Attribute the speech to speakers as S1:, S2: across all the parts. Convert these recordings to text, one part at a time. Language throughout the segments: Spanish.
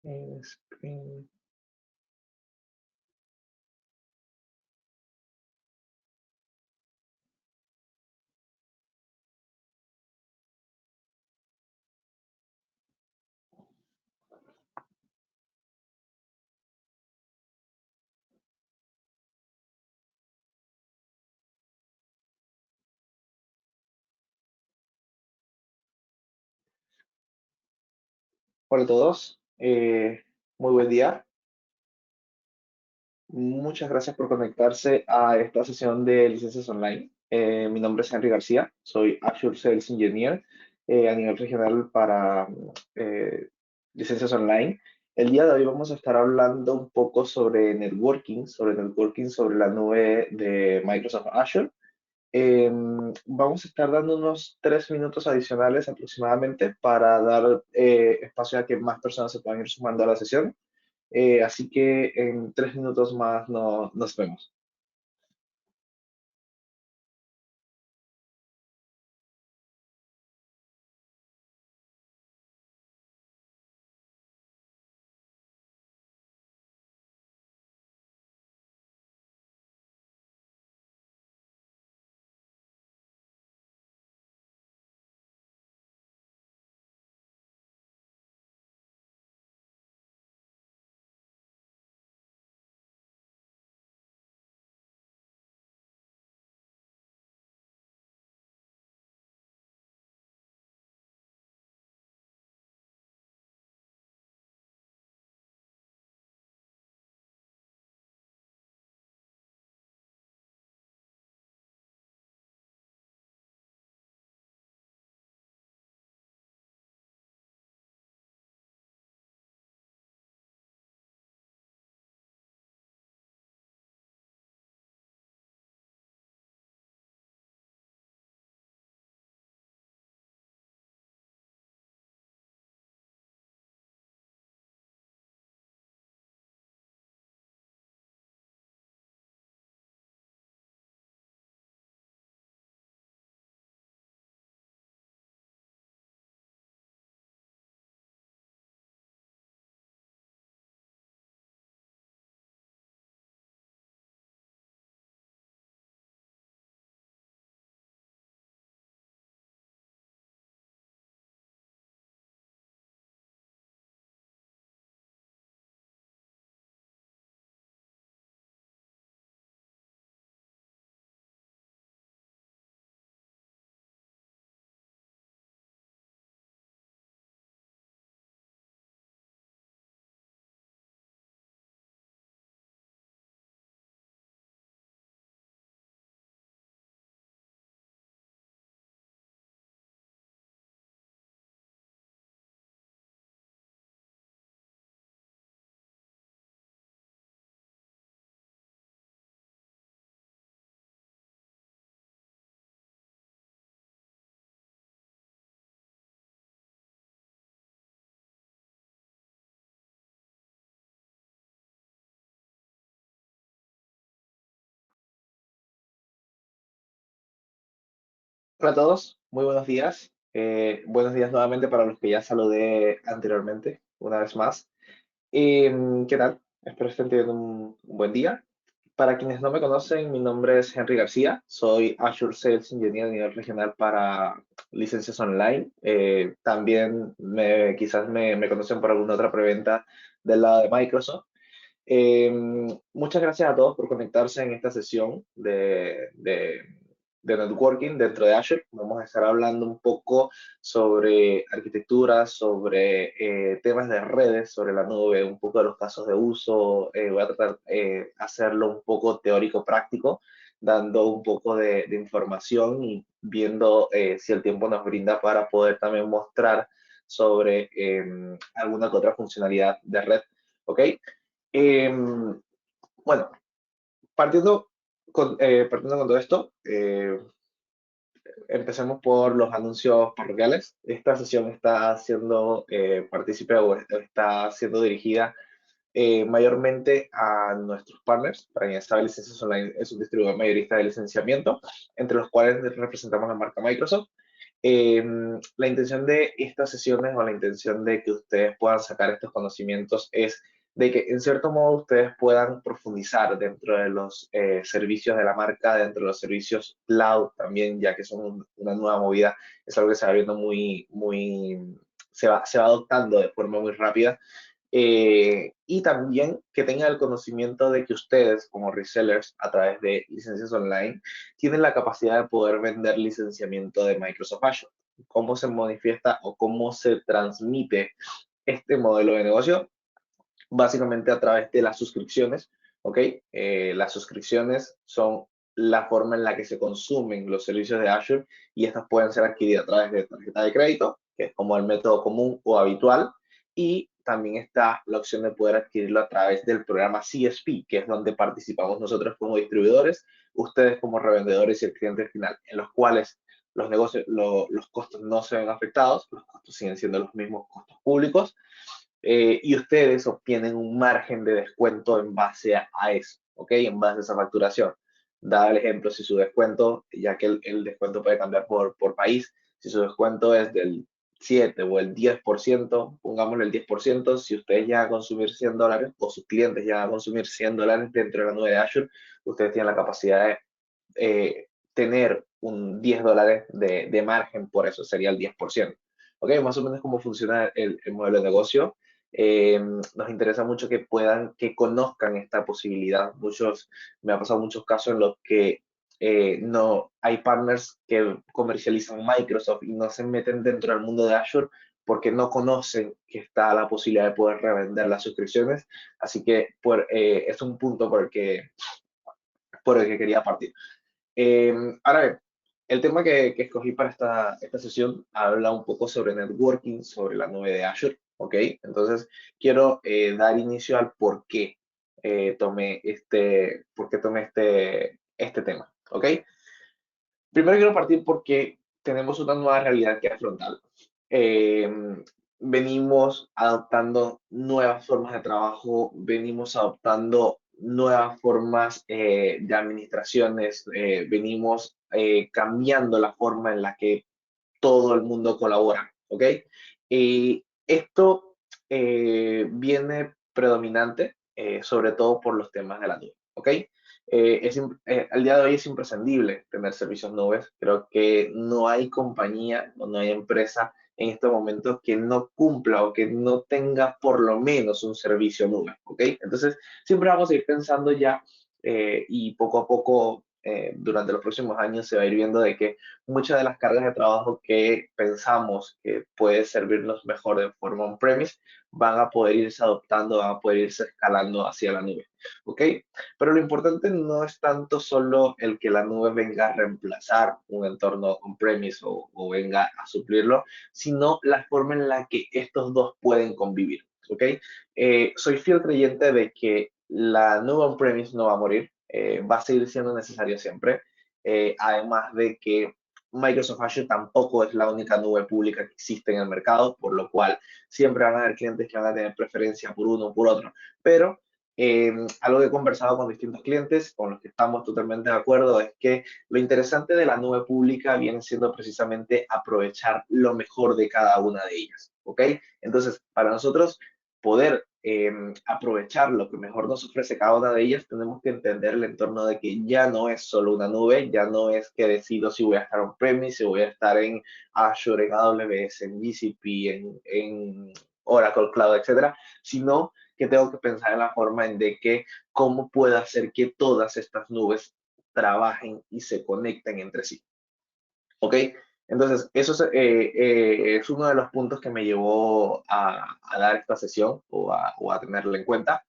S1: Screen. Hola a todos, muy buen día. Muchas gracias por conectarse a esta sesión de licencias online. Mi nombre es Henry García, soy Azure Sales Engineer a nivel regional para licencias online. El día de hoy vamos a estar hablando un poco sobre la nube de Microsoft Azure. Vamos a estar dando unos 3 minutos adicionales aproximadamente para dar espacio a que más personas se puedan ir sumando a la sesión. Así que en 3 minutos más nos vemos. Hola a todos, muy buenos días. Buenos días nuevamente para los que ya saludé anteriormente, una vez más. ¿Qué tal? Espero estén teniendo un buen día. Para quienes no me conocen, mi nombre es Henry García, soy Azure Sales Engineer a nivel regional para licencias online. También quizás me conocen por alguna otra preventa del lado de Microsoft. Muchas gracias a todos por conectarse en esta sesión de networking dentro de Azure. Vamos a estar hablando un poco sobre arquitectura, sobre temas de redes, sobre la nube, un poco de los casos de uso. Voy a tratar de hacerlo un poco teórico-práctico, dando un poco de información y viendo si el tiempo nos brinda para poder también mostrar sobre alguna que otra funcionalidad de red. ¿Ok? Em, bueno, partiendo partiendo con todo esto, empecemos por los anuncios parroquiales. Esta sesión está siendo partícipe o está siendo dirigida mayormente a nuestros partners. Para quien sabe, Licencias Online es un distribuidor mayorista de licenciamiento, entre los cuales representamos la marca Microsoft. La intención de estas sesiones o la intención de que ustedes puedan sacar estos conocimientos es de que en cierto modo ustedes puedan profundizar dentro de los servicios de la marca, dentro de los servicios cloud también, ya que son una nueva movida, es algo que se va viendo se va adoptando de forma muy rápida. Y también que tengan el conocimiento de que ustedes como resellers a través de licencias online tienen la capacidad de poder vender licenciamiento de Microsoft Azure. ¿Cómo se manifiesta o cómo se transmite este modelo de negocio? Básicamente a través de las suscripciones, ¿ok? Las suscripciones son la forma en la que se consumen los servicios de Azure y estas pueden ser adquiridas a través de tarjeta de crédito, que es como el método común o habitual, y también está la opción de poder adquirirlo a través del programa CSP, que es donde participamos nosotros como distribuidores, ustedes como revendedores y el cliente final, en los cuales los negocios, los costos no se ven afectados, los costos siguen siendo los mismos costos públicos, y ustedes obtienen un margen de descuento en base a eso, ¿ok? En base a esa facturación. Dado el ejemplo, si su descuento, ya que el descuento puede cambiar por país, si su descuento es del 7 o el 10%, pongámosle el 10%, si ustedes llegan a consumir $100 o sus clientes llegan a consumir $100 dentro de la nube de Azure, ustedes tienen la capacidad de tener un $10 de margen, por eso sería el 10%. ¿Ok? Más o menos cómo funciona el modelo de negocio. Nos interesa mucho que puedan, que conozcan esta posibilidad. Me ha pasado muchos casos en los que no hay partners que comercializan Microsoft y no se meten dentro del mundo de Azure porque no conocen que está la posibilidad de poder revender las suscripciones. Así que es un punto por el que quería partir. Ahora bien, el tema que escogí para esta sesión habla un poco sobre networking, sobre la nube de Azure, ¿ok? Entonces, quiero dar inicio al por qué tomé este tema, ¿ok? Primero quiero partir porque tenemos una nueva realidad que afrontar. Eh, Venimos adoptando nuevas formas de trabajo, venimos adoptando nuevas formas de administraciones, venimos cambiando la forma en la que todo el mundo colabora, ¿ok? Y esto viene predominante, sobre todo por los temas de la nube, ¿ok? Al día de hoy es imprescindible tener servicios nubes. Creo que no hay compañía o no hay empresa en estos momentos que no cumpla o que no tenga por lo menos un servicio nube, ¿ok? Entonces, siempre vamos a ir pensando ya y poco a poco durante los próximos años se va a ir viendo de que muchas de las cargas de trabajo que pensamos que puede servirnos mejor de forma on-premise van a poder irse adoptando, van a poder irse escalando hacia la nube, ¿ok? Pero lo importante no es tanto solo el que la nube venga a reemplazar un entorno on-premise o venga a suplirlo, sino la forma en la que estos dos pueden convivir, ¿ok? Soy fiel creyente de que la nube on-premise no va a morir, va a seguir siendo necesario siempre, además de que Microsoft Azure tampoco es la única nube pública que existe en el mercado, por lo cual siempre van a haber clientes que van a tener preferencia por uno o por otro, pero algo que he conversado con distintos clientes, con los que estamos totalmente de acuerdo, es que lo interesante de la nube pública viene siendo precisamente aprovechar lo mejor de cada una de ellas, ¿ok? Entonces, para nosotros poder aprovechar lo que mejor nos ofrece cada una de ellas, tenemos que entender el entorno de que ya no es solo una nube, ya no es que decido si voy a estar on-premise, si voy a estar en Azure, en AWS, en GCP, en Oracle Cloud, etcétera, sino que tengo que pensar en la forma en de que cómo puedo hacer que todas estas nubes trabajen y se conecten entre sí. ¿Ok? Entonces, es uno de los puntos que me llevó a dar esta sesión o a tenerla en cuenta.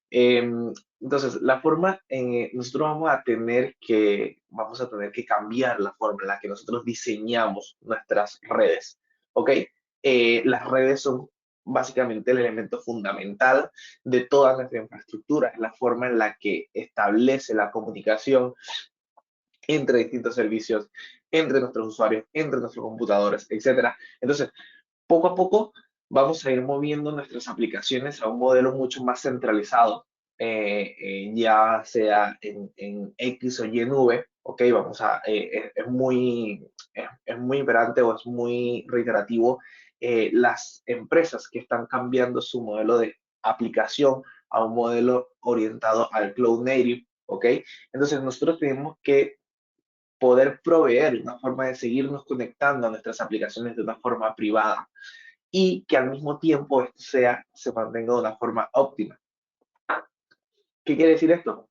S1: Entonces, la forma, nosotros vamos a tener que cambiar la forma en la que nosotros diseñamos nuestras redes, ¿ok? Las redes son básicamente el elemento fundamental de toda nuestra infraestructura, es la forma en la que establece la comunicación entre distintos servicios, entre nuestros usuarios, entre nuestros computadores, etcétera. Entonces, poco a poco vamos a ir moviendo nuestras aplicaciones a un modelo mucho más centralizado, ya sea en X o Y nube, ¿ok? Es muy imperante o es muy reiterativo las empresas que están cambiando su modelo de aplicación a un modelo orientado al cloud native, ¿ok? Entonces nosotros tenemos que poder proveer una forma de seguirnos conectando a nuestras aplicaciones de una forma privada y que al mismo tiempo esto se mantenga de una forma óptima. ¿Qué quiere decir esto?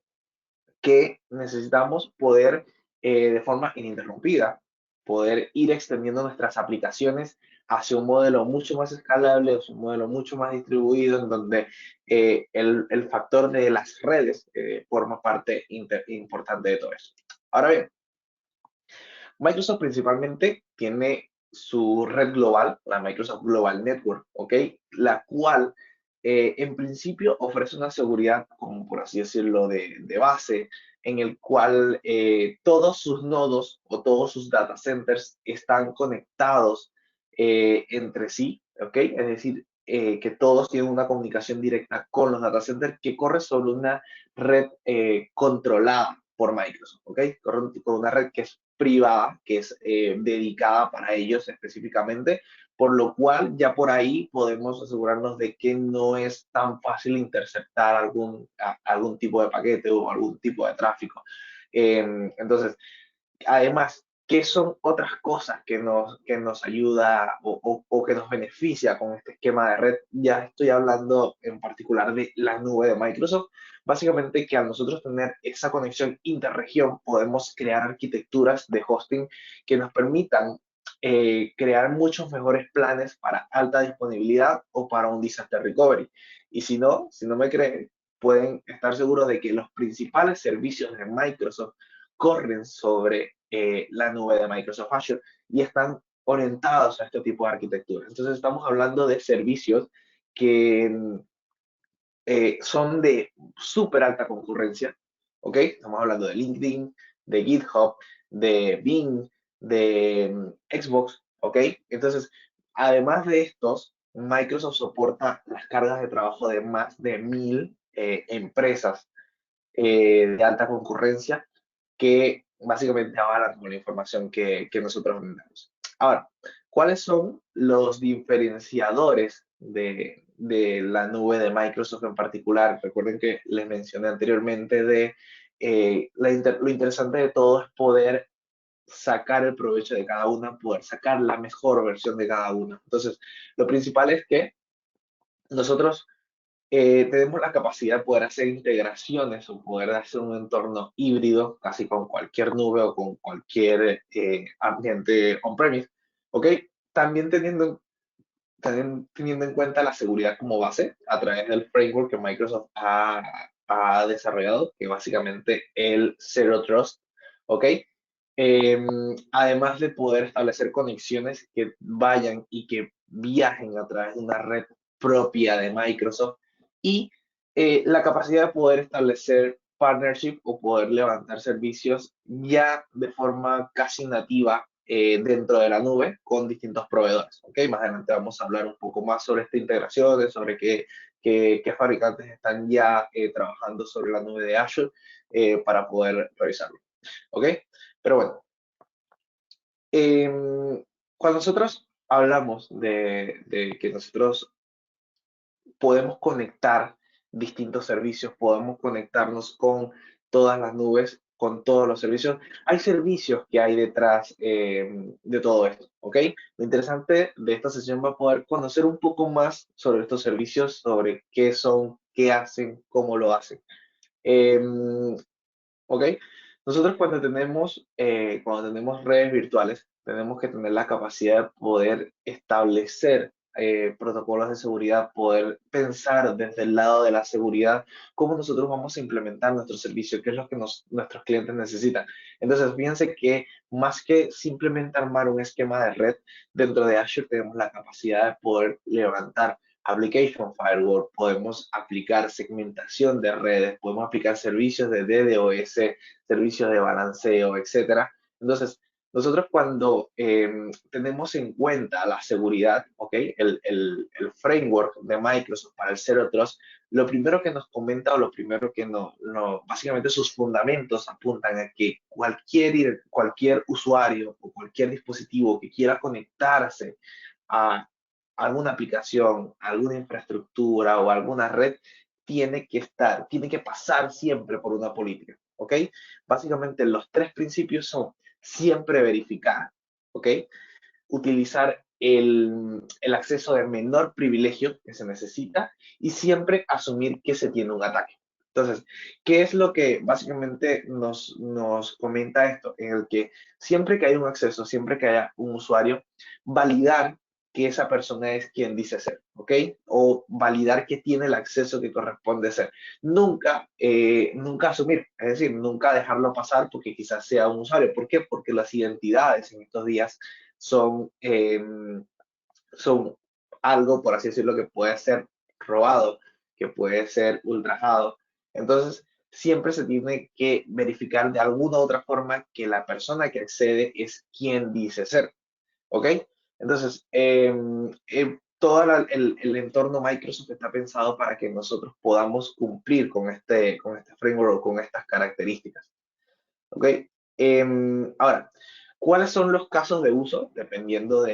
S1: Que necesitamos poder, de forma ininterrumpida, poder ir extendiendo nuestras aplicaciones hacia un modelo mucho más escalable, hacia un modelo mucho más distribuido, en donde el factor de las redes forma parte importante de todo eso. Ahora bien, Microsoft principalmente tiene su red global, la Microsoft Global Network, ¿ok? La cual en principio ofrece una seguridad, como por así decirlo, de base, en el cual todos sus nodos o todos sus data centers están conectados entre sí, ¿ok? Es decir, que todos tienen una comunicación directa con los data centers que corre sobre una red controlada por Microsoft, ¿ok? Corre con una red que es privada, que es dedicada para ellos específicamente, por lo cual ya por ahí podemos asegurarnos de que no es tan fácil interceptar algún tipo de paquete o algún tipo de tráfico. Entonces, además, ¿qué son otras cosas que nos ayuda o que nos beneficia con este esquema de red? Ya estoy hablando en particular de la nube de Microsoft. Básicamente que al nosotros tener esa conexión interregión, podemos crear arquitecturas de hosting que nos permitan crear muchos mejores planes para alta disponibilidad o para un disaster recovery. Y si no me creen, pueden estar seguros de que los principales servicios de Microsoft corren sobre la nube de Microsoft Azure y están orientados a este tipo de arquitectura. Entonces estamos hablando de servicios que son de súper alta concurrencia, ¿ok? Estamos hablando de LinkedIn, de GitHub, de Bing, de Xbox, ¿ok? Entonces, además de estos, Microsoft soporta las cargas de trabajo de más de 1000 empresas de alta concurrencia que básicamente avalan con la información que nosotros brindamos. Ahora, ¿cuáles son los diferenciadores de la nube de Microsoft en particular? Recuerden que les mencioné anteriormente de lo interesante de todo es poder sacar el provecho de cada una, poder sacar la mejor versión de cada una. Entonces, lo principal es que nosotros tenemos la capacidad de poder hacer integraciones o poder hacer un entorno híbrido casi con cualquier nube o con cualquier ambiente on-premise, ¿ok? También teniendo en cuenta la seguridad como base a través del framework que Microsoft ha desarrollado, que básicamente el Zero Trust, ¿ok? Además de poder establecer conexiones que vayan y que viajen a través de una red propia de Microsoft y la capacidad de poder establecer partnership o poder levantar servicios ya de forma casi nativa dentro de la nube con distintos proveedores. ¿Okay? Más adelante vamos a hablar un poco más sobre esta integración, sobre qué fabricantes están ya trabajando sobre la nube de Azure para poder revisarlo. ¿Ok? Pero bueno, cuando nosotros hablamos de que nosotros podemos conectar distintos servicios, podemos conectarnos con todas las nubes, con todos los servicios. Hay servicios que hay detrás de todo esto, ¿ok? Lo interesante de esta sesión va a poder conocer un poco más sobre estos servicios, sobre qué son, qué hacen, cómo lo hacen. Eh, ¿Ok? Nosotros cuando tenemos redes virtuales, tenemos que tener la capacidad de poder establecer protocolos de seguridad, poder pensar desde el lado de la seguridad, cómo nosotros vamos a implementar nuestro servicio, qué es lo que nuestros clientes necesitan. Entonces, fíjense que más que simplemente armar un esquema de red, dentro de Azure tenemos la capacidad de poder levantar application firewall, podemos aplicar segmentación de redes, podemos aplicar servicios de DDoS, servicios de balanceo, etcétera. Entonces, Nosotros cuando tenemos en cuenta la seguridad, ¿ok? El framework de Microsoft para el Zero Trust, lo primero que nos comenta o lo primero que básicamente sus fundamentos apuntan a que cualquier usuario o cualquier dispositivo que quiera conectarse a alguna aplicación, alguna infraestructura o alguna red, tiene que pasar siempre por una política, ¿ok? Básicamente los tres principios son siempre verificar, ¿ok? Utilizar el acceso de menor privilegio que se necesita y siempre asumir que se tiene un ataque. Entonces, ¿qué es lo que básicamente nos comenta esto? En el que siempre que hay un acceso, siempre que haya un usuario, validar que esa persona es quien dice ser, ¿ok? O validar que tiene el acceso que corresponde ser. Nunca asumir, es decir, nunca dejarlo pasar porque quizás sea un usuario. ¿Por qué? Porque las identidades en estos días son, son algo, por así decirlo, que puede ser robado, que puede ser ultrajado. Entonces, siempre se tiene que verificar de alguna u otra forma que la persona que accede es quien dice ser. ¿Ok? Entonces, todo el entorno Microsoft está pensado para que nosotros podamos cumplir con este framework o con estas características. ¿Ok? Ahora, ¿cuáles son los casos de uso? Dependiendo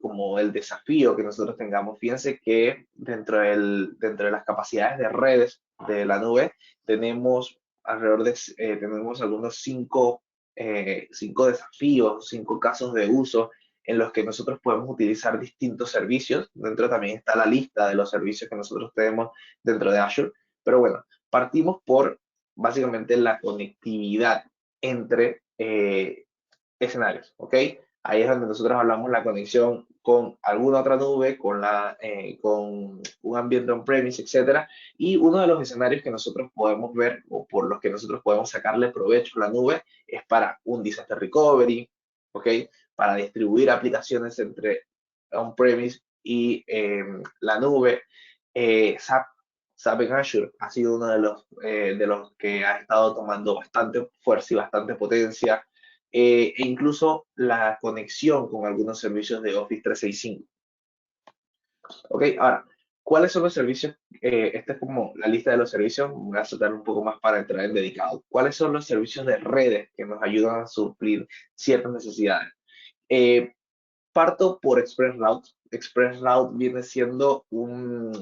S1: como el desafío que nosotros tengamos. Fíjense que dentro de las capacidades de redes de la nube tenemos tenemos algunos cinco desafíos, cinco casos de uso en los que nosotros podemos utilizar distintos servicios. Dentro también está la lista de los servicios que nosotros tenemos dentro de Azure. Pero bueno, partimos por básicamente la conectividad entre escenarios, ¿ok? Ahí es donde nosotros hablamos la conexión con alguna otra nube, con un ambiente on-premise, etcétera. Y uno de los escenarios que nosotros podemos ver o por los que nosotros podemos sacarle provecho a la nube es para un disaster recovery, ¿ok? Para distribuir aplicaciones entre on-premise y la nube. SAP SAP en Azure ha sido uno de los que ha estado tomando bastante fuerza y bastante potencia, e incluso la conexión con algunos servicios de Office 365. Ok, ahora, ¿cuáles son los servicios? Esta es como la lista de los servicios, voy a saltar un poco más para entrar en dedicado. ¿Cuáles son los servicios de redes que nos ayudan a suplir ciertas necesidades? Eh, Parto por ExpressRoute. ExpressRoute viene siendo un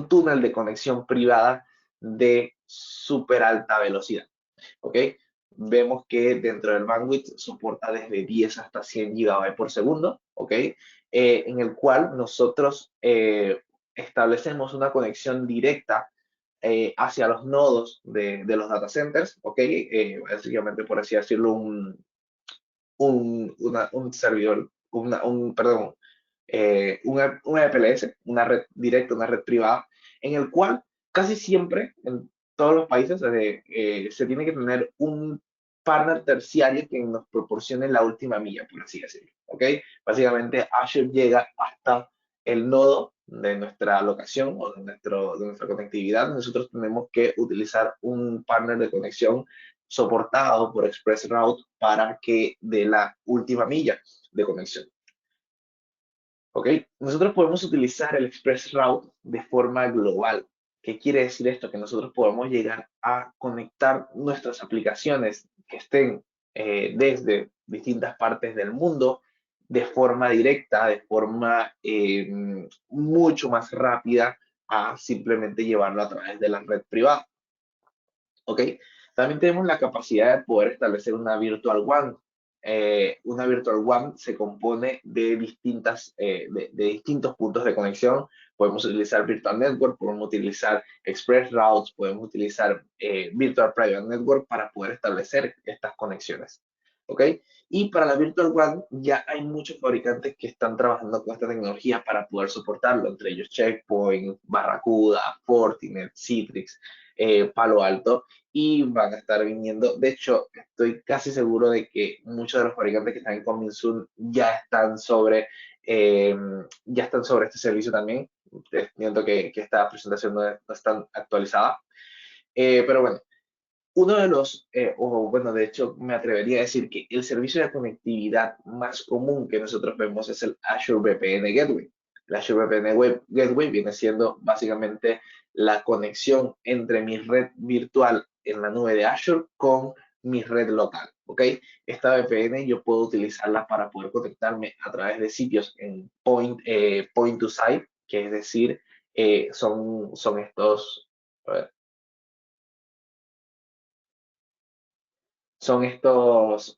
S1: túnel de conexión privada de súper alta velocidad. ¿Ok? Vemos que dentro del bandwidth soporta desde 10 hasta 100 gigabytes por segundo, ¿ok? En el cual nosotros establecemos una conexión directa hacia los nodos de los data centers, ¿ok? Básicamente, por así decirlo, un servidor, perdón, una EPLS, una red directa, una red privada, en el cual casi siempre en todos los países se tiene que tener un partner terciario que nos proporcione la última milla, por así decirlo. ¿Ok? Básicamente Azure llega hasta el nodo de nuestra locación o de nuestra conectividad. Nosotros tenemos que utilizar un partner de conexión soportado por ExpressRoute para que dé la última milla de conexión. ¿Ok? Nosotros podemos utilizar el ExpressRoute de forma global. ¿Qué quiere decir esto? Que nosotros podemos llegar a conectar nuestras aplicaciones que estén desde distintas partes del mundo de forma directa, de forma mucho más rápida a simplemente llevarlo a través de la red privada. ¿Ok? También tenemos la capacidad de poder establecer una Virtual WAN. Una Virtual WAN se compone de de distintos puntos de conexión. Podemos utilizar Virtual Network, podemos utilizar Express Routes, podemos utilizar Virtual Private Network para poder establecer estas conexiones. ¿Ok? Y para la Virtual WAN ya hay muchos fabricantes que están trabajando con esta tecnología para poder soportarlo, entre ellos Checkpoint, Barracuda, Fortinet, Citrix, Palo Alto, y van a estar viniendo. De hecho, estoy casi seguro de que muchos de los fabricantes que están en Coming Soon ya están sobre este servicio también. Entiendo que esta presentación no es tan actualizada. Pero bueno, Uno de los, o bueno, de hecho, me atrevería a decir que el servicio de conectividad más común que nosotros vemos es el Azure VPN Gateway. El Azure Gateway viene siendo básicamente la conexión entre mi red virtual en la nube de Azure con mi red local, ¿ok? Esta VPN yo puedo utilizarla para poder conectarme a través de sitios en point to site, que es decir, son estos, a ver, son estos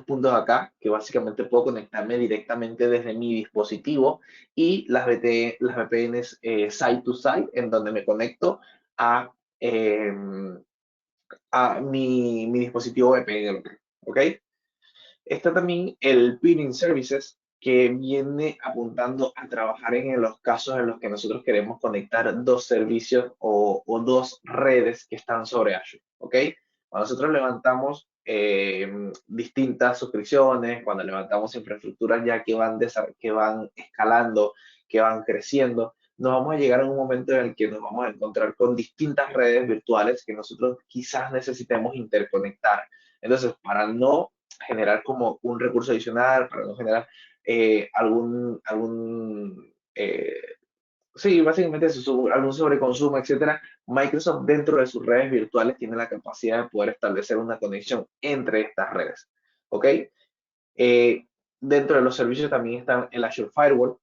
S1: puntos acá que básicamente puedo conectarme directamente desde mi dispositivo y las VPNs site to site en donde me conecto a, eh, a mi dispositivo VPN local, ¿ok? Está también el Peering Services, que viene apuntando a trabajar en los casos en los que nosotros queremos conectar dos servicios o dos redes que están sobre Azure, ¿ok? Cuando nosotros levantamos distintas suscripciones, cuando levantamos infraestructuras ya que van escalando, que van creciendo, nos vamos a llegar a un momento en el que nos vamos a encontrar con distintas redes virtuales que nosotros quizás necesitemos interconectar. Entonces, para no generar como un recurso adicional, para no generar sí, básicamente algún sobreconsumo, etcétera. Microsoft dentro de sus redes virtuales tiene la capacidad de poder establecer una conexión entre estas redes, ¿ok? Eh, Dentro de los servicios también están el Azure Firewall.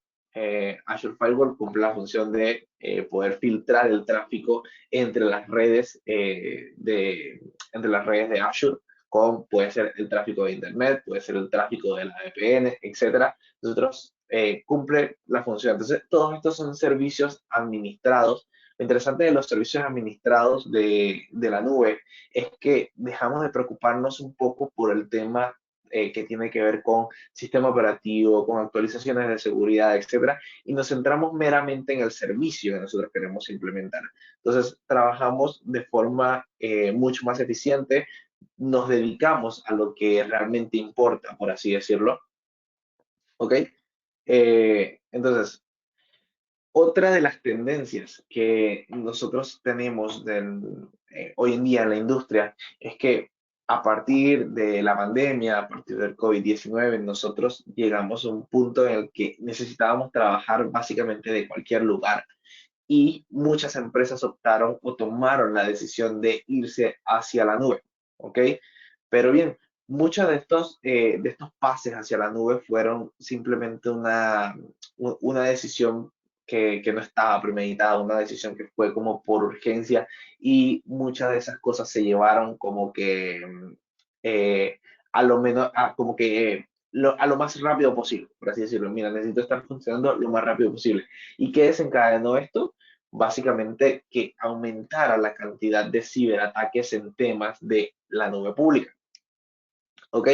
S1: Azure Firewall cumple la función de poder filtrar el tráfico entre las redes entre las redes de Azure, con puede ser el tráfico de Internet, puede ser el tráfico de la VPN, etcétera. Nosotros cumple la función. Entonces, todos estos son servicios administrados. Lo interesante de los servicios administrados de la nube es que dejamos de preocuparnos un poco por el tema que tiene que ver con sistema operativo, con actualizaciones de seguridad, etcétera, y nos centramos meramente en el servicio que nosotros queremos implementar. Entonces, trabajamos de forma mucho más eficiente, nos dedicamos a lo que realmente importa, por así decirlo, ¿ok? Entonces, otra de las tendencias que nosotros tenemos hoy en día en la industria es que a partir de la pandemia, a partir del COVID-19, nosotros llegamos a un punto en el que necesitábamos trabajar básicamente de cualquier lugar y muchas empresas optaron o tomaron la decisión de irse hacia la nube, ¿ok? Pero bien, muchos de estos pases hacia la nube fueron simplemente una decisión que no estaba premeditada, una decisión que fue como por urgencia y muchas de esas cosas se llevaron como que eh, a lo menos, como que a lo más rápido posible, por así decirlo. Mira, necesito estar funcionando lo más rápido posible. ¿Y qué desencadenó esto? Básicamente que aumentara la cantidad de ciberataques en temas de la nube pública. ¿Ok?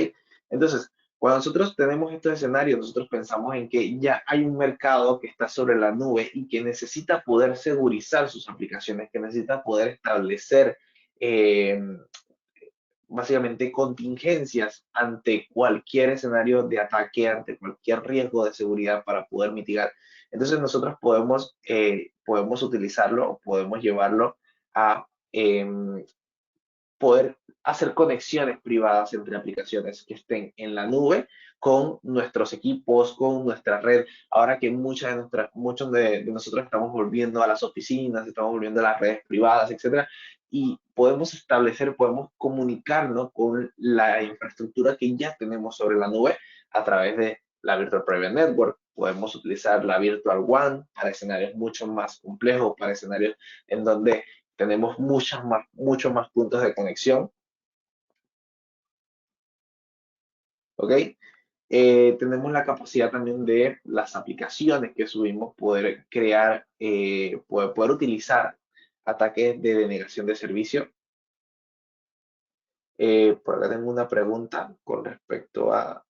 S1: Entonces, cuando nosotros tenemos estos escenarios, nosotros pensamos en que ya hay un mercado que está sobre la nube y que necesita poder segurizar sus aplicaciones, que necesita poder establecer eh, básicamente contingencias ante cualquier escenario de ataque, ante cualquier riesgo de seguridad para poder mitigar. Entonces nosotros podemos utilizarlo, podemos llevarlo a poder hacer conexiones privadas entre aplicaciones que estén en la nube con nuestros equipos, con nuestra red. Ahora que muchos de nosotros estamos volviendo a las oficinas, estamos volviendo a las redes privadas, etcétera, y podemos establecer, podemos comunicarnos con la infraestructura que ya tenemos sobre la nube a través de la Virtual Private Network. Podemos utilizar la Virtual WAN para escenarios mucho más complejos, para escenarios en donde tenemos muchos más puntos de conexión, ¿ok? Tenemos la capacidad también de las aplicaciones que subimos, poder crear, poder utilizar ataques de denegación de servicio. Por acá tengo una pregunta con respecto a,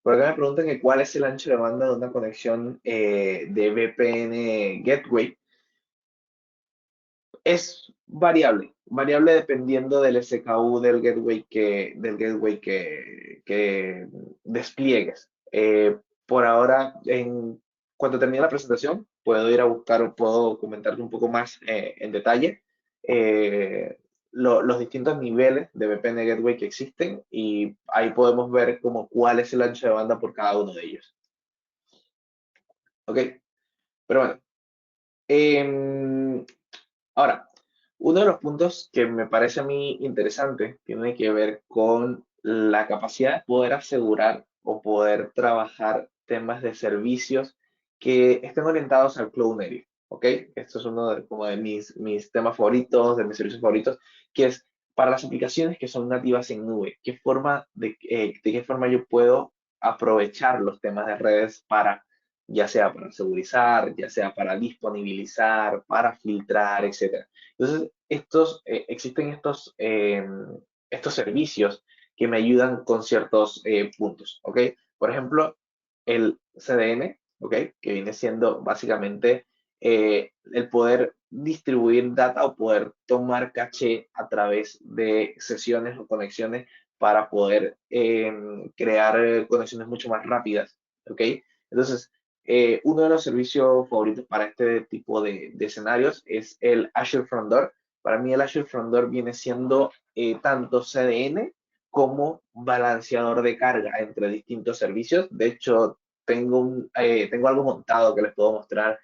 S1: por acá me preguntan que cuál es el ancho de banda de una conexión de VPN Gateway. Es variable dependiendo del SKU del gateway que despliegues. Por ahora, cuando termine la presentación, puedo ir a buscar o puedo comentarte un poco más en detalle los distintos niveles de VPN Gateway que existen y ahí podemos ver como cuál es el ancho de banda por cada uno de ellos. ¿Ok? Pero bueno, em, ahora, uno de los puntos que me parece a mí interesante tiene que ver con la capacidad de poder asegurar o poder trabajar temas de servicios que estén orientados al cloud native, ¿ok? Esto es uno de, como de mis temas favoritos, de mis servicios favoritos, que es para las aplicaciones que son nativas en nube, de qué forma yo puedo aprovechar los temas de redes para ya sea para segurizar, ya sea para disponibilizar, para filtrar, etcétera. Entonces, existen estos servicios que me ayudan con ciertos puntos, ¿ok? Por ejemplo, el CDN, ¿ok? Que viene siendo básicamente el poder distribuir data o poder tomar caché a través de sesiones o conexiones para poder crear conexiones mucho más rápidas, ¿ok? Entonces, uno de los servicios favoritos para este tipo de escenarios es el Azure Front Door. Para mí el Azure Front Door viene siendo tanto CDN como balanceador de carga entre distintos servicios. De hecho, tengo algo montado que les puedo mostrar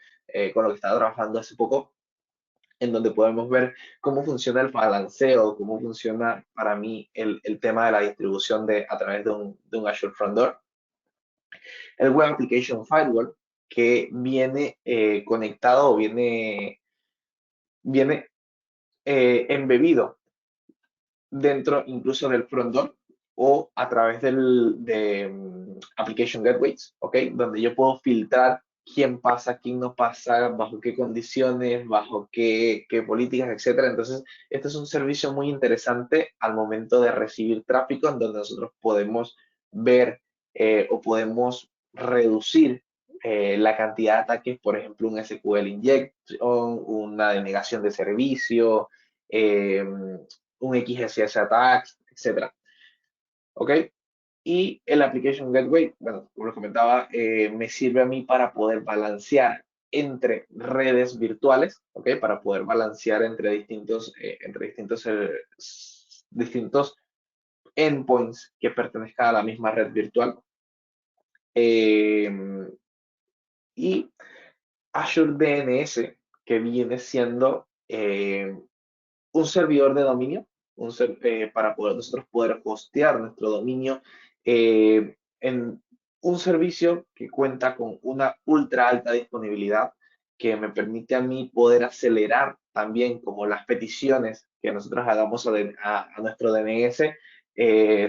S1: con lo que estaba trabajando hace poco, en donde podemos ver cómo funciona el balanceo, cómo funciona para mí el tema de la distribución a través de un Azure Front Door. El Web Application Firewall, que viene conectado o viene embebido dentro incluso del front door o a través de Application Gateways, ¿ok? Donde yo puedo filtrar quién pasa, quién no pasa, bajo qué condiciones, bajo qué políticas, etcétera. Entonces, este es un servicio muy interesante al momento de recibir tráfico, en donde nosotros podemos ver o podemos reducir la cantidad de ataques, por ejemplo, un SQL injection, una denegación de servicio, un XSS attacks, etcétera. ¿Ok? Y el Application Gateway, bueno, como les comentaba, me sirve a mí para poder balancear entre redes virtuales, ¿ok? Para poder balancear entre distintos endpoints que pertenezcan a la misma red virtual. Eh, y Azure DNS, que viene siendo un servidor de dominio para nosotros poder hostear nuestro dominio en un servicio que cuenta con una ultra alta disponibilidad que me permite a mí poder acelerar también como las peticiones que nosotros hagamos a nuestro DNS,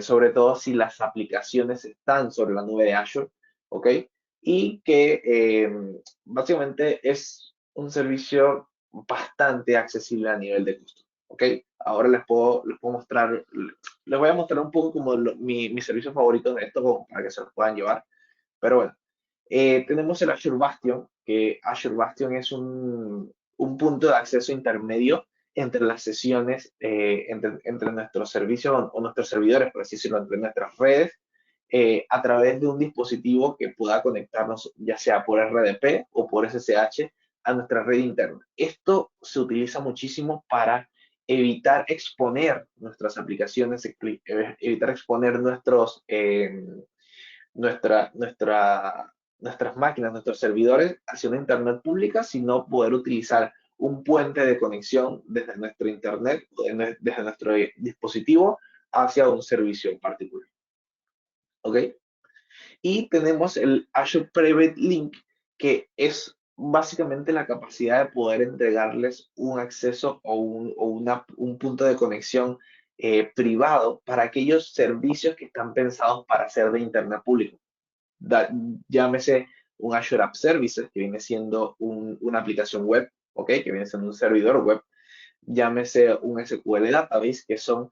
S1: sobre todo si las aplicaciones están sobre la nube de Azure, ¿ok? Y que básicamente es un servicio bastante accesible a nivel de costo. ¿Ok? Ahora les puedo mostrar, les voy a mostrar un poco como mis servicios favoritos de esto para que se los puedan llevar. Pero bueno, tenemos el Azure Bastion, que Azure Bastion es un punto de acceso intermedio entre las sesiones, entre nuestros servicios o nuestros servidores, por así decirlo, entre nuestras redes, a través de un dispositivo que pueda conectarnos ya sea por RDP o por SSH a nuestra red interna. Esto se utiliza muchísimo para evitar exponer nuestras aplicaciones, evitar exponer nuestra, nuestra, nuestras máquinas, nuestros servidores hacia una internet pública, sino poder utilizar un puente de conexión desde nuestro internet, desde nuestro dispositivo hacia un servicio en particular. ¿Ok? Y tenemos el Azure Private Link, que es básicamente la capacidad de poder entregarles un acceso o un punto de conexión privado para aquellos servicios que están pensados para ser de Internet público. Llámese un Azure App Services, que viene siendo una aplicación web, ¿ok? Que viene siendo un servidor web. Llámese un SQL Database, que son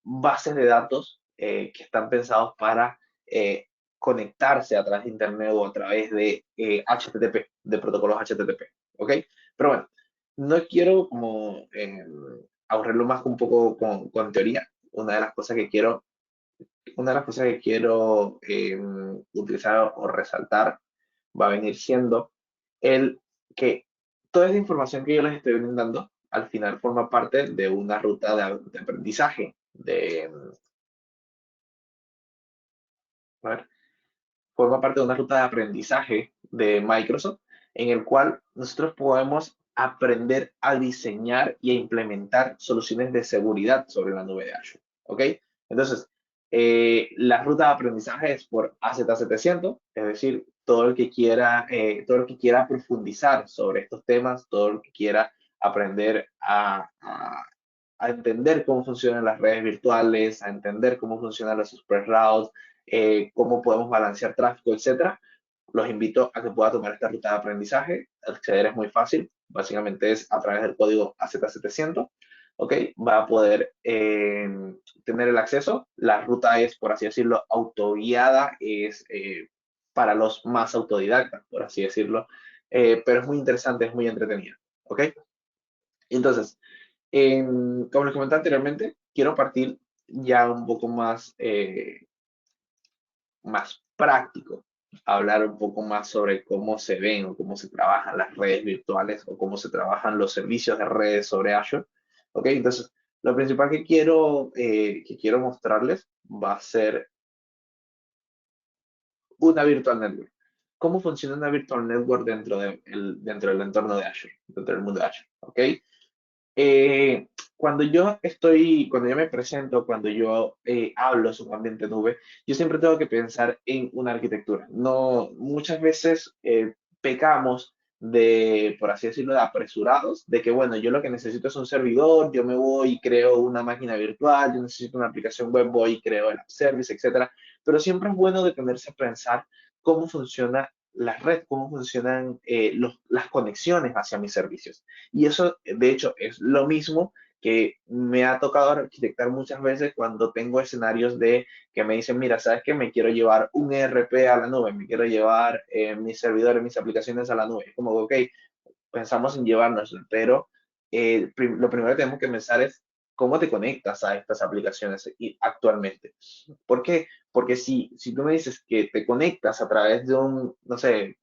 S1: bases de datos que están pensados para conectarse a través de Internet o a través de HTTP, de protocolos HTTP, ¿ok? Pero bueno, no quiero como aburrirlo más un poco con teoría. Una de las cosas que quiero utilizar o resaltar va a venir siendo el que toda esa información que yo les estoy brindando al final forma parte de una ruta de aprendizaje, a ver, forma parte de una ruta de aprendizaje de Microsoft en el cual nosotros podemos aprender a diseñar y a implementar soluciones de seguridad sobre la nube de Azure. ¿Ok? Entonces, la ruta de aprendizaje es por AZ700, es decir, todo el que quiera profundizar sobre estos temas, todo el que quiera aprender a entender cómo funcionan las redes virtuales, a entender cómo funcionan los spread routes, cómo podemos balancear tráfico, etcétera. Los invito a que puedan tomar esta ruta de aprendizaje. Acceder es muy fácil, básicamente es a través del código AZ700. ¿Ok? Va a poder tener el acceso. La ruta es, por así decirlo, autoguiada, es para los más autodidactas, por así decirlo, pero es muy interesante, es muy entretenida. ¿Ok? Entonces, como les comenté anteriormente, quiero partir ya un poco más práctico, hablar un poco más sobre cómo se ven o cómo se trabajan las redes virtuales o cómo se trabajan los servicios de redes sobre Azure. Ok, entonces, lo principal que quiero mostrarles va a ser una virtual network. ¿Cómo funciona una virtual network dentro del entorno de Azure, dentro del mundo de Azure? ¿Ok? Eh, cuando yo me presento, cuando yo hablo sobre un ambiente nube, yo siempre tengo que pensar en una arquitectura. No, muchas veces pecamos de, por así decirlo, de apresurados, de que, bueno, yo lo que necesito es un servidor, yo me voy y creo una máquina virtual, yo necesito una aplicación web, voy y creo el app service, etcétera. Pero siempre es bueno detenerse a pensar cómo funciona la red, cómo funcionan las conexiones hacia mis servicios. Y eso, de hecho, es lo mismo que me ha tocado arquitectar muchas veces cuando tengo escenarios de que me dicen, mira, ¿sabes qué? Me quiero llevar un ERP a la nube, me quiero llevar mis servidores, mis aplicaciones a la nube. Es como, ok, pensamos en llevarnos, pero lo primero que tenemos que pensar es cómo te conectas a estas aplicaciones actualmente. ¿Por qué? Porque si tú me dices que te conectas a través de no sé,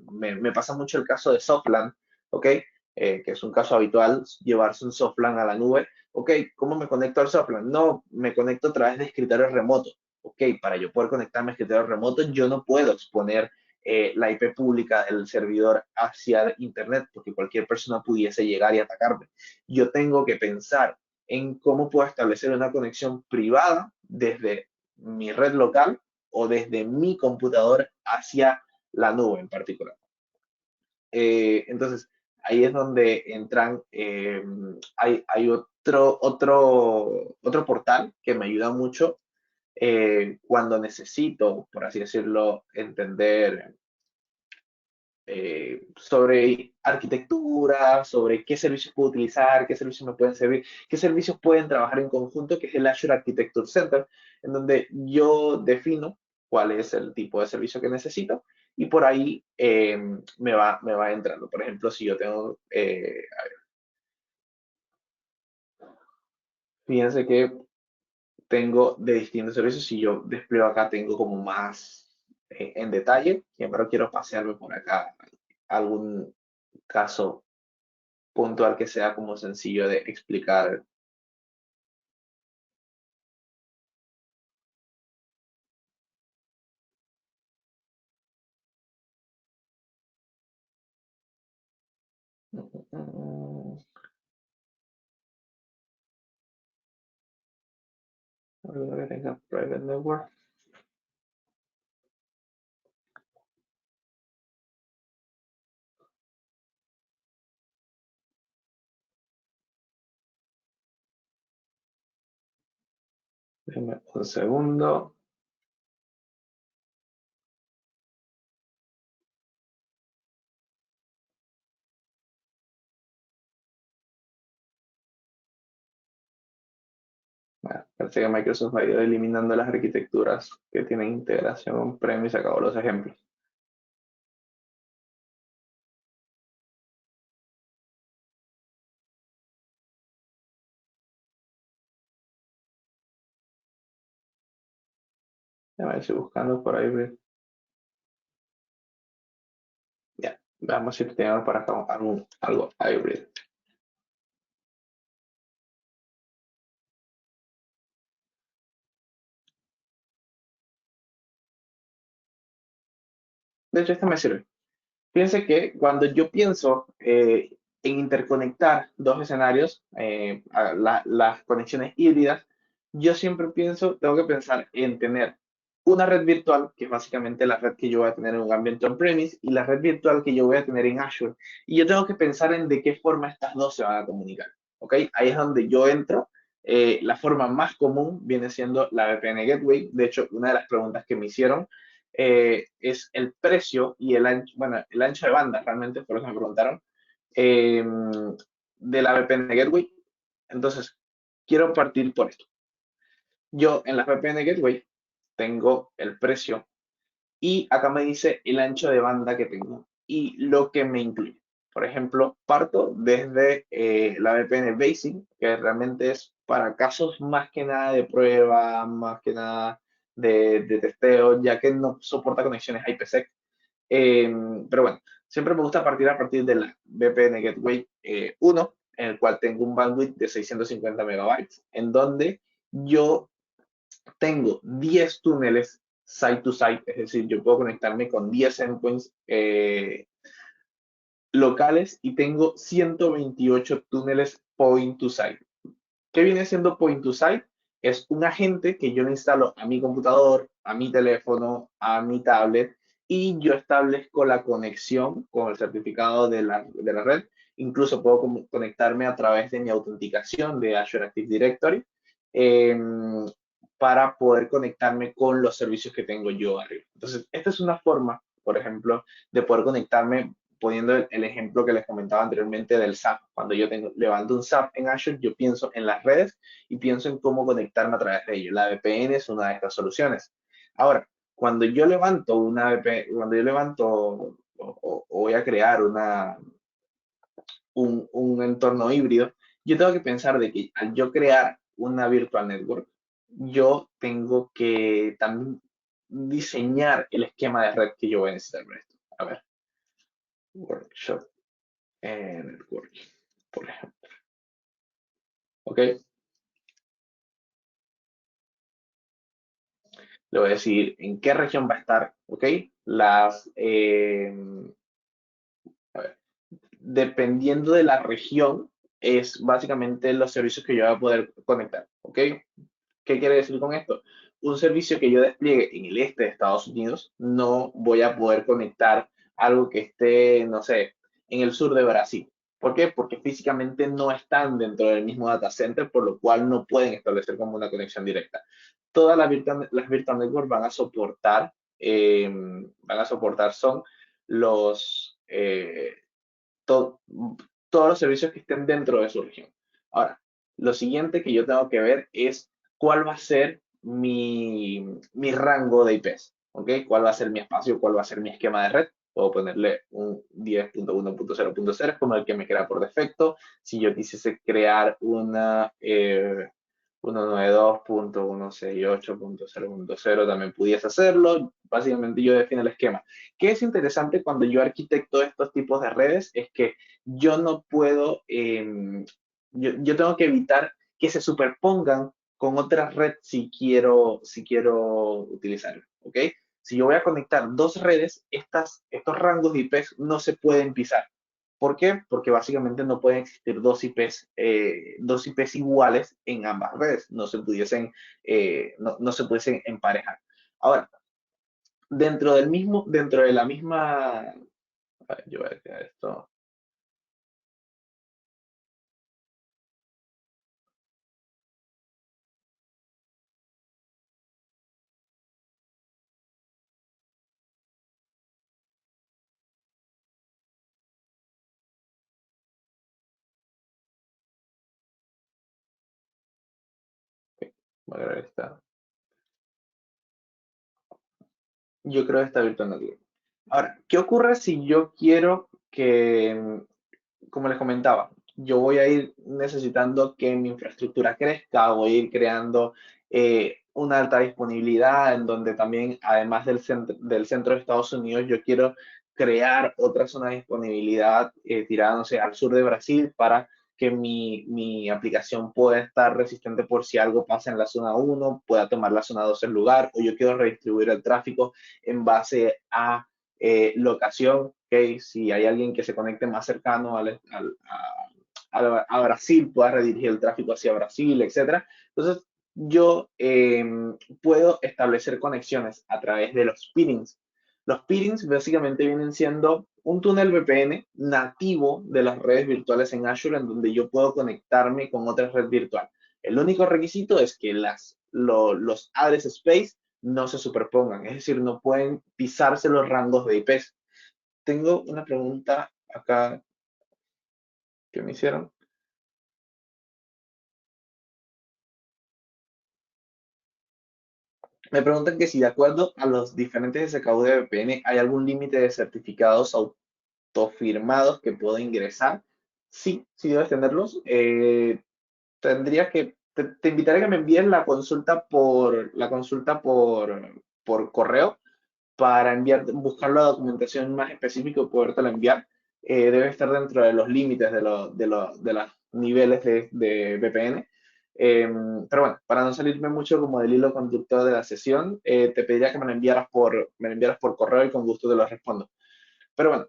S1: me pasa mucho el caso de Softland, ¿ok? Que es un caso habitual, llevarse un Softland a la nube. ¿Ok? ¿Cómo me conecto al Softland? No, me conecto a través de escritorio remoto. ¿Ok? Para yo poder conectarme a escritorio remoto, yo no puedo exponer la IP pública del servidor hacia Internet, porque cualquier persona pudiese llegar y atacarme. Yo tengo que pensar en cómo puedo establecer una conexión privada desde mi red local o desde mi computador hacia la nube en particular. Entonces, ahí es donde entran, hay otro portal que me ayuda mucho cuando necesito, por así decirlo, entender sobre arquitectura, sobre qué servicios puedo utilizar, qué servicios me pueden servir, qué servicios pueden trabajar en conjunto, que es el Azure Architecture Center, en donde yo defino cuál es el tipo de servicio que necesito y por ahí me va entrando. Por ejemplo, si yo tengo, fíjense que tengo de distintos servicios y yo despliego acá, tengo como más en detalle, siempre quiero pasearme por acá algún caso puntual que sea como sencillo de explicar. Mm, Algo que tenga private network. Déjenme un segundo. Bueno, parece que Microsoft ha ido eliminando las arquitecturas que tienen integración on-prem y se acabó los ejemplos. Ya me estoy buscando por ahí. Ya. Veamos si tenemos por acá algo hybrid. De hecho, este me sirve. Fíjense que cuando yo pienso en interconectar dos escenarios, las conexiones híbridas, yo siempre pienso, tengo que pensar en tener una red virtual, que es básicamente la red que yo voy a tener en un ambiente on-premise, y la red virtual que yo voy a tener en Azure. Y yo tengo que pensar en de qué forma estas dos se van a comunicar. ¿Ok? Ahí es donde yo entro. La forma más común viene siendo la VPN Gateway. De hecho, una de las preguntas que me hicieron es el precio y el ancho, bueno, el ancho de banda, realmente, por lo que me preguntaron, eh, de la VPN Gateway. Entonces, quiero partir por esto. Yo en la VPN Gateway tengo el precio y acá me dice el ancho de banda que tengo y lo que me incluye. Por ejemplo, parto desde la VPN Basic, que realmente es para casos más que nada de prueba, más que nada de testeo, ya que no soporta conexiones IPsec. Eh, pero bueno, siempre me gusta partir a partir de la VPN Gateway 1, en el cual tengo un bandwidth de 650 megabytes, en donde yo tengo 10 túneles site to site, es decir, yo puedo conectarme con 10 endpoints locales y tengo 128 túneles point to site. ¿Qué viene siendo point to site? Es un agente que yo le instalo a mi computador, a mi teléfono, a mi tablet y yo establezco la conexión con el certificado de la red. Incluso puedo conectarme a través de mi autenticación de Azure Active Directory eh, para poder conectarme con los servicios que tengo yo arriba. Entonces, esta es una forma, por ejemplo, de poder conectarme poniendo el ejemplo que les comentaba anteriormente del SAP. Cuando yo levanto un SAP en Azure, yo pienso en las redes y pienso en cómo conectarme a través de ello. La VPN es una de estas soluciones. Ahora, cuando yo levanto una VPN, cuando yo levanto o voy a crear un entorno híbrido, yo tengo que pensar de que al yo crear una virtual network, yo tengo que también diseñar el esquema de red que yo voy a necesitar para esto. A ver, workshop networking, por ejemplo. ¿Ok? Le voy a decir en qué región va a estar, ¿ok? Las, a ver, dependiendo de la región, es básicamente los servicios que yo voy a poder conectar, ¿ok? ¿Qué quiere decir con esto? Un servicio que yo despliegue en el este de Estados Unidos, no voy a poder conectar algo que esté, no sé, en el sur de Brasil. ¿Por qué? Porque físicamente no están dentro del mismo data center, por lo cual no pueden establecer como una conexión directa. Todas las virtual networks van a soportar son los, to- todos los servicios que estén dentro de su región. Ahora, lo siguiente que yo tengo que ver es cuál va a ser mi rango de IPs, ¿ok? ¿Cuál va a ser mi espacio? ¿Cuál va a ser mi esquema de red? Puedo ponerle un 10.1.0.0 como el que me crea por defecto. Si yo quisiese crear una 192.168.0.0 también pudiese hacerlo. Básicamente yo defino el esquema. ¿Qué es interesante cuando yo arquitecto estos tipos de redes? Es que yo no puedo, yo tengo que evitar que se superpongan con otra red si quiero utilizarlo, ¿ok? Si yo voy a conectar dos redes, estos rangos de IPs no se pueden pisar. ¿Por qué? Porque básicamente no pueden existir dos IPs iguales en ambas redes, no se pudiesen emparejar. Ahora, dentro de la misma, a ver, yo voy a crear esto, voy a crear yo creo esta virtual network. Ahora, ¿qué ocurre si yo quiero que, como les comentaba, yo voy a ir necesitando que mi infraestructura crezca, voy a ir creando una alta disponibilidad en donde también, además del centro de Estados Unidos, yo quiero crear otra zona de disponibilidad tirada, no sé, al sur de Brasil para que mi aplicación pueda estar resistente por si algo pasa en la zona uno, pueda tomar la zona 2 en lugar, o yo quiero redistribuir el tráfico en base a locación, ¿okay? Si hay alguien que se conecte más cercano a Brasil, pueda redirigir el tráfico hacia Brasil, etcétera. Entonces, yo puedo establecer conexiones a través de los peerings. Los peerings básicamente vienen siendo un túnel VPN nativo de las redes virtuales en Azure en donde yo puedo conectarme con otra red virtual. El único requisito es que los address space no se superpongan, es decir, no pueden pisarse los rangos de IPs. Tengo una pregunta acá que me hicieron. Me preguntan que si de acuerdo a los diferentes SKU de VPN hay algún límite de certificados autofirmados que puedo ingresar. Sí, sí debes tenerlos. Tendrías que, te invitaré a que me envíes por correo para enviar, buscar la documentación más específica y podértela enviar. Debe estar dentro de los límites de los niveles de VPN. Eh, pero bueno, para no salirme mucho como del hilo conductor de la sesión, te pediría que me lo enviaras por correo y con gusto te lo respondo. Pero bueno,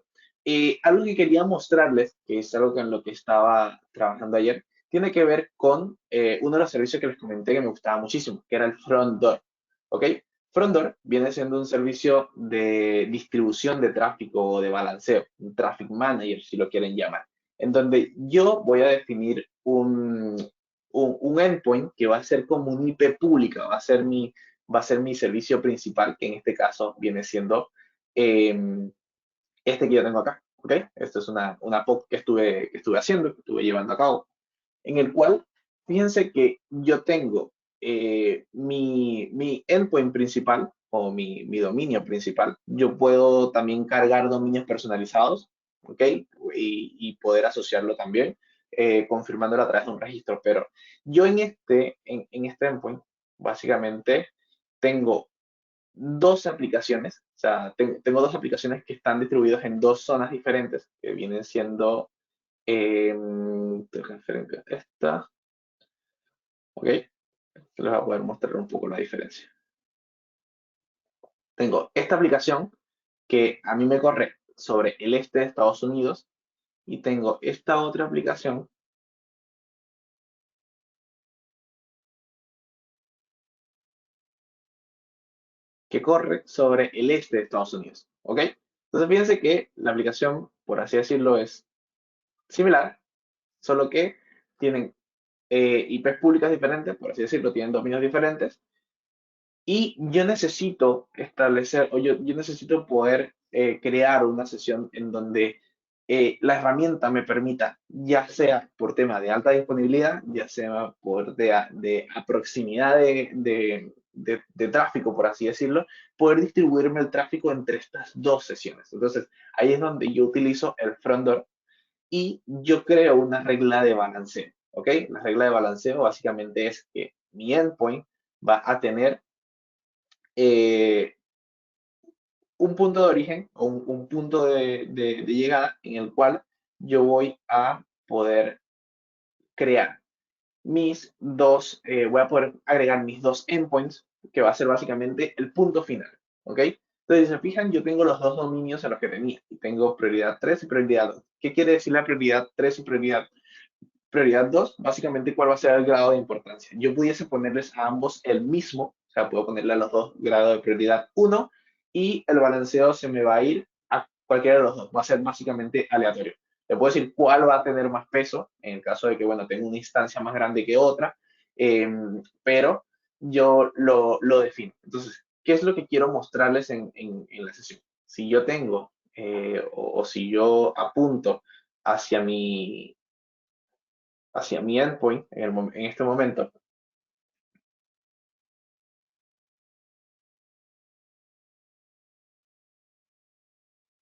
S1: algo que quería mostrarles, que es algo en lo que estaba trabajando ayer, tiene que ver con uno de los servicios que les comenté que me gustaba muchísimo, que era el Front Door. ¿Ok? Front Door viene siendo un servicio de distribución de tráfico o de balanceo, un traffic manager, si lo quieren llamar, en donde yo voy a definir un endpoint que va a ser como un IP pública, va a ser mi servicio principal, que en este caso viene siendo este que yo tengo acá, ¿ok? Esto es una POC que estuve haciendo, que estuve llevando a cabo, en el cual, fíjense que yo tengo mi endpoint principal o mi dominio principal. Yo puedo también cargar dominios personalizados, ¿ok? Y poder asociarlo también, confirmándolo a través de un registro. Pero yo en este endpoint, básicamente, tengo dos aplicaciones, o sea, tengo dos aplicaciones que están distribuidas en dos zonas diferentes, que vienen siendo eh, esta, ok, les voy a poder mostrar un poco la diferencia. Tengo esta aplicación que a mí me corre sobre el este de Estados Unidos y tengo esta otra aplicación que corre sobre el este de Estados Unidos, ¿ok? Entonces fíjense que la aplicación, por así decirlo, es similar, solo que tienen IPs públicas diferentes, por así decirlo, tienen dominios diferentes, y yo necesito establecer, yo necesito poder crear una sesión en donde la herramienta me permita, ya sea por tema de alta disponibilidad, ya sea por a proximidad de tráfico, por así decirlo, poder distribuirme el tráfico entre estas dos sesiones. Entonces, ahí es donde yo utilizo el front door y yo creo una regla de balanceo, ¿ok? La regla de balanceo básicamente es que mi endpoint va a tener eh, un punto de origen o un punto de llegada en el cual yo voy a poder crear voy a poder agregar mis dos endpoints, que va a ser básicamente el punto final, ¿ok? Entonces, si se fijan, yo tengo los dos dominios en los que tenía, y tengo prioridad 3 y prioridad 2. ¿Qué quiere decir la prioridad 3 y prioridad 2? Básicamente, ¿cuál va a ser el grado de importancia? Yo pudiese ponerles a ambos el mismo, o sea, puedo ponerle a los dos grado de prioridad 1 y el balanceo se me va a ir a cualquiera de los dos, va a ser básicamente aleatorio. Le puedo decir cuál va a tener más peso en el caso de que, bueno, tenga una instancia más grande que otra, eh, pero yo lo defino. Entonces, ¿qué es lo que quiero mostrarles en la sesión? Si yo tengo o si yo apunto hacia mi endpoint en este momento.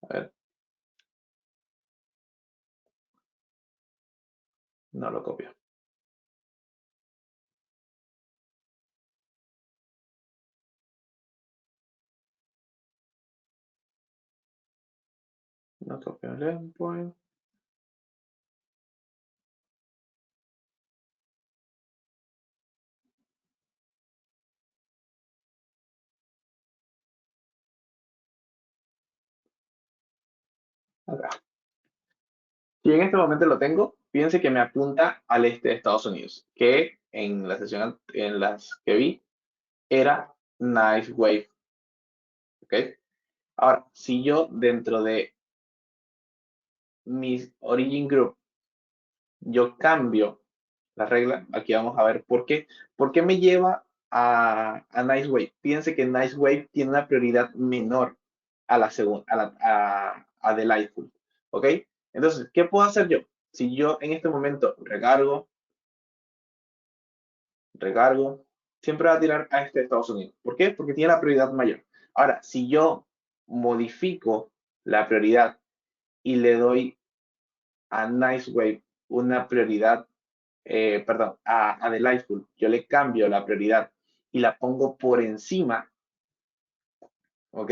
S1: A ver, no lo copio. copio el endpoint. Acá. Si en este momento lo tengo, fíjense que me apunta al este de Estados Unidos, que en la sesión en las que vi era Nice Wave, ¿ok? Ahora, si yo dentro de mi origin group, yo cambio la regla, aquí vamos a ver por qué. ¿Por qué me lleva a Nice Wave? Fíjense que Nice Wave tiene una prioridad menor a la segunda, a Delightful, ¿ok? Entonces, ¿qué puedo hacer yo? Si yo en este momento recargo, siempre va a tirar a este de Estados Unidos. ¿Por qué? Porque tiene la prioridad mayor. Ahora, si yo modifico la prioridad y le doy a Nice Wave una prioridad, perdón, a Delightful, yo le cambio la prioridad y la pongo por encima, ¿ok?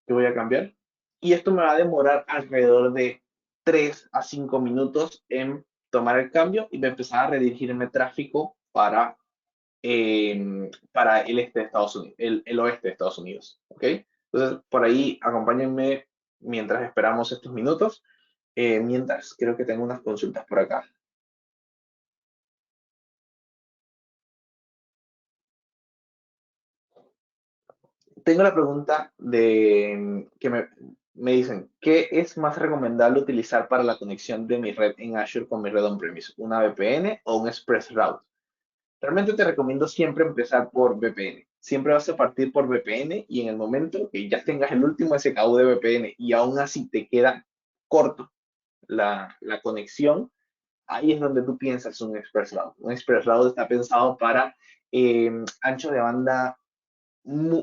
S1: ¿Qué voy a cambiar? Y esto me va a demorar alrededor de 3 a 5 minutos en tomar el cambio y me empezar a redirigirme tráfico para el este de Estados Unidos, el oeste de Estados Unidos, ¿ok? Entonces, por ahí acompáñenme mientras esperamos estos minutos. Mientras, creo que tengo unas consultas por acá. Tengo la pregunta de que me dicen, ¿qué es más recomendable utilizar para la conexión de mi red en Azure con mi red on-premise? ¿Una VPN o un Express Route? Realmente te recomiendo siempre empezar por VPN. Siempre vas a partir por VPN y en el momento que ya tengas el último SKU de VPN y aún así te queda corto la conexión, ahí es donde tú piensas un Express Route. Un Express Route está pensado para ancho de banda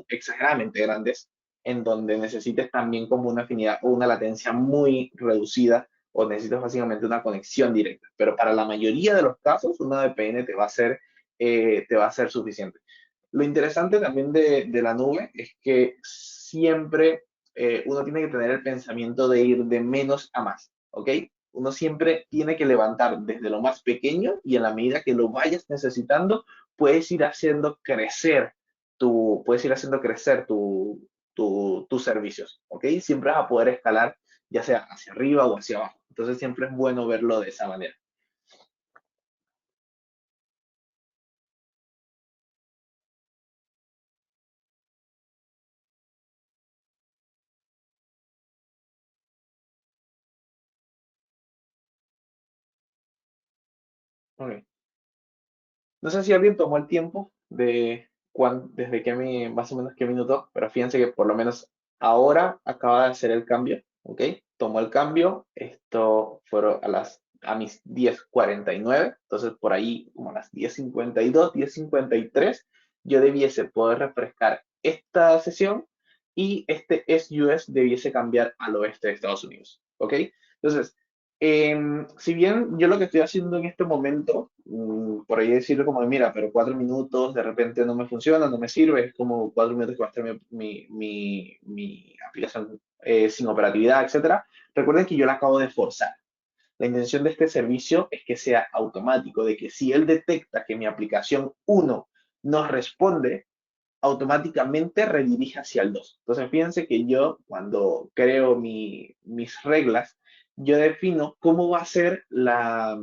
S1: exageradamente grandes, en donde necesites también como una afinidad o una latencia muy reducida o necesitas básicamente una conexión directa. Pero para la mayoría de los casos, una VPN te va a ser suficiente. Lo interesante también de la nube es que siempre uno tiene que tener el pensamiento de ir de menos a más, ¿ok? Uno siempre tiene que levantar desde lo más pequeño y a la medida que lo vayas necesitando, puedes ir haciendo crecer puedes ir haciendo crecer tus servicios, ¿ok? Siempre vas a poder escalar ya sea hacia arriba o hacia abajo. Entonces siempre es bueno verlo de esa manera. Ok. No sé si alguien tomó el tiempo desde más o menos qué minuto, pero fíjense que por lo menos ahora acaba de hacer el cambio, ¿ok? Tomó el cambio, esto fueron a mis 10:49, entonces por ahí como a las 10:52, 10:53, yo debiese poder refrescar esta sesión y este SUS debiese cambiar al oeste de Estados Unidos, ¿ok? Entonces, si bien yo lo que estoy haciendo en este momento, por ahí decirlo como, mira, pero 4 minutos de repente no me funciona, no me sirve, es como 4 minutos que va a estar mi aplicación sin operatividad, etcétera. Recuerden que yo la acabo de forzar. La intención de este servicio es que sea automático, de que si él detecta que mi aplicación uno no responde, automáticamente redirige hacia el 2. Entonces, fíjense que yo cuando creo mis reglas, yo defino cómo va a ser la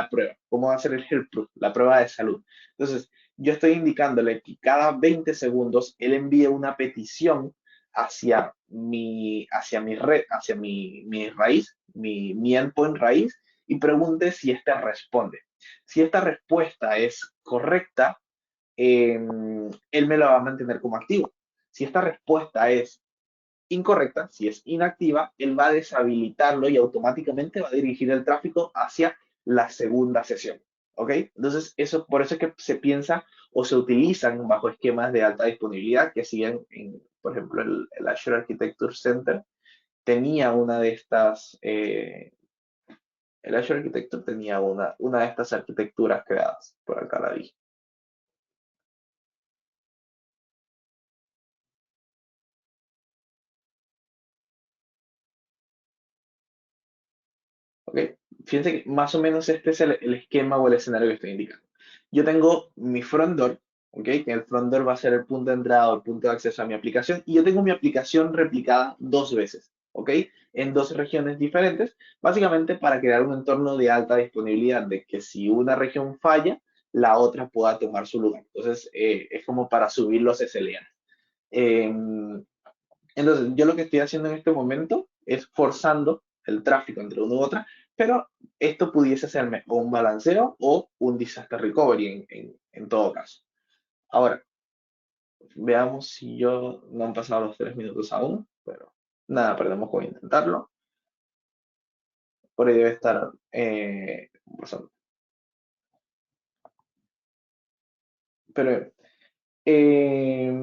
S1: prueba, cómo va a ser el health proof, la prueba de salud. Entonces, yo estoy indicándole que cada 20 segundos él envíe una petición hacia mi red, hacia mi raíz, mi endpoint raíz, y pregunte si esta responde. Si esta respuesta es correcta, eh, él me la va a mantener como activo. Si esta respuesta es incorrecta, si es inactiva, él va a deshabilitarlo y automáticamente va a dirigir el tráfico hacia la segunda sesión. ¿Ok? Entonces, por eso es que se piensa o se utilizan bajo esquemas de alta disponibilidad que siguen, por ejemplo, el Azure Architecture Center tenía una de estas, el Azure Architecture tenía una de estas arquitecturas creadas, por acá la vi. ¿ok? Fíjense que más o menos este es el esquema o el escenario que estoy indicando. Yo tengo mi front door, ¿ok? Que el front door va a ser el punto de entrada o el punto de acceso a mi aplicación. Y yo tengo mi aplicación replicada dos veces, ¿ok? En dos regiones diferentes, básicamente para crear un entorno de alta disponibilidad, de que si una región falla, la otra pueda tomar su lugar. Entonces, es como para subir los SLA. Entonces, yo lo que estoy haciendo en este momento es forzando el tráfico entre una u otra, pero esto pudiese serme o un balanceo o un disaster recovery en todo caso. Ahora, veamos si yo no han pasado los 3 minutos aún, pero nada, perdemos con intentarlo. Por ahí debe estar pasando. Pero, eh,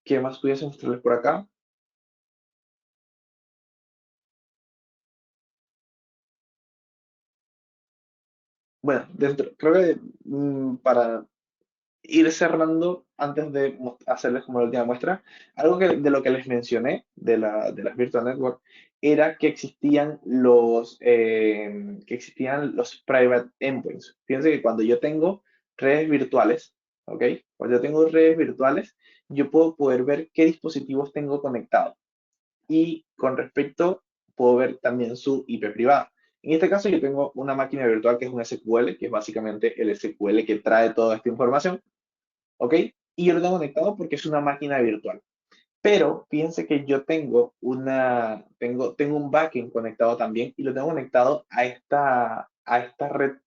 S1: ¿qué más pudiese mostrarles por acá? Bueno, creo que para ir cerrando, antes de hacerles como la última muestra, algo de lo que les mencioné de las Virtual Network era que existían los private endpoints. Fíjense que cuando yo tengo redes virtuales, ¿ok? Cuando yo tengo redes virtuales, yo puedo poder ver qué dispositivos tengo conectados. Y con respecto, puedo ver también su IP privada. En este caso, yo tengo una máquina virtual que es un SQL, que es básicamente el SQL que trae toda esta información. ¿Ok? Y yo lo tengo conectado porque es una máquina virtual. Pero fíjense que yo tengo un backend conectado también y lo tengo conectado a esta red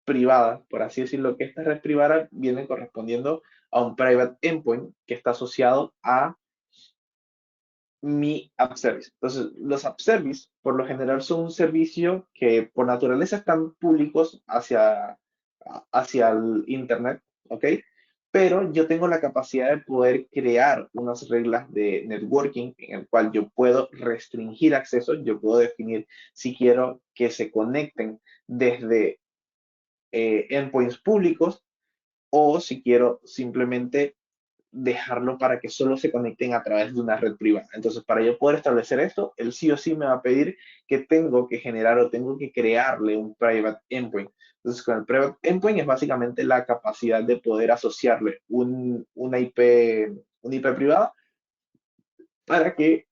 S1: privada, por así decirlo, que esta red privada viene correspondiendo a un private endpoint que está asociado a mi app service. Entonces, los app service, por lo general, son un servicio que por naturaleza están públicos hacia el Internet, ¿ok? Pero yo tengo la capacidad de poder crear unas reglas de networking en el cual yo puedo restringir acceso, yo puedo definir si quiero que se conecten desde endpoints públicos o si quiero simplemente dejarlo para que solo se conecten a través de una red privada. Entonces, para yo poder establecer esto, él sí o sí me va a pedir que tengo que generar o tengo que crearle un private endpoint. Entonces, con el private endpoint es básicamente la capacidad de poder asociarle una IP privada para que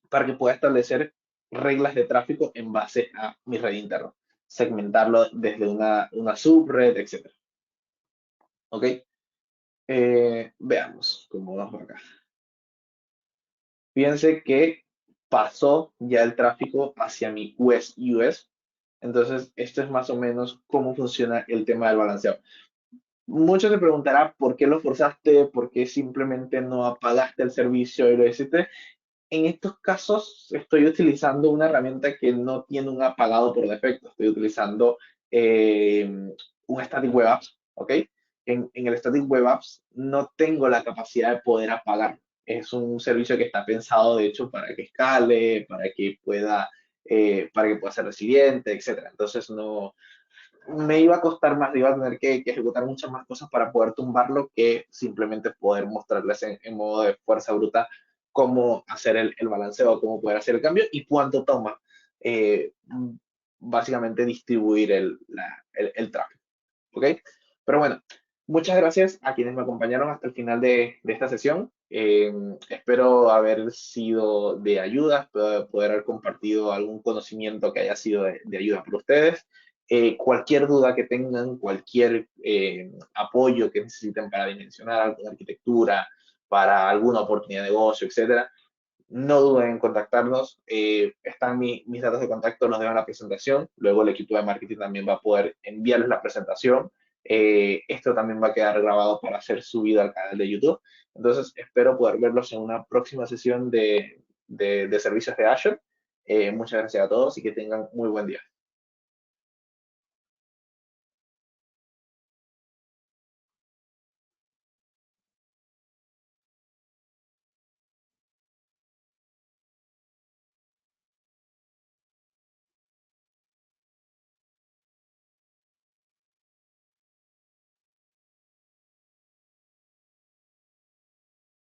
S1: para que pueda establecer reglas de tráfico en base a mi red interna, segmentarlo desde una subred, etcétera. ¿Ok? Veamos cómo vamos por acá. Fíjense que pasó ya el tráfico hacia mi West US. Entonces, esto es más o menos cómo funciona el tema del balanceo. Muchos se preguntarán por qué lo forzaste, por qué simplemente no apagaste el servicio y lo hiciste. En estos casos estoy utilizando una herramienta que no tiene un apagado por defecto. Estoy utilizando un Static Web Apps, ¿ok? En el Static Web Apps no tengo la capacidad de poder apagar. Es un servicio que está pensado, de hecho, para que escale, para que pueda ser resiliente, etcétera. Entonces no me iba a costar más, iba a tener que ejecutar muchas más cosas para poder tumbarlo que simplemente poder mostrarles en modo de fuerza bruta cómo hacer el balanceo, cómo poder hacer el cambio y cuánto toma eh, básicamente distribuir el tráfico. ¿Ok? Pero bueno, muchas gracias a quienes me acompañaron hasta el final de esta sesión. Espero haber sido de ayuda, espero poder haber compartido algún conocimiento que haya sido de ayuda para ustedes. Cualquier duda que tengan, cualquier apoyo que necesiten para dimensionar alguna arquitectura, para alguna oportunidad de negocio, etcétera, no duden en contactarnos. Están mis datos de contacto, los dejo en la presentación. Luego el equipo de marketing también va a poder enviarles la presentación. Esto también va a quedar grabado para ser subido al canal de YouTube. Entonces, espero poder verlos en una próxima sesión de servicios de Azure. Muchas gracias a todos y que tengan muy buen día.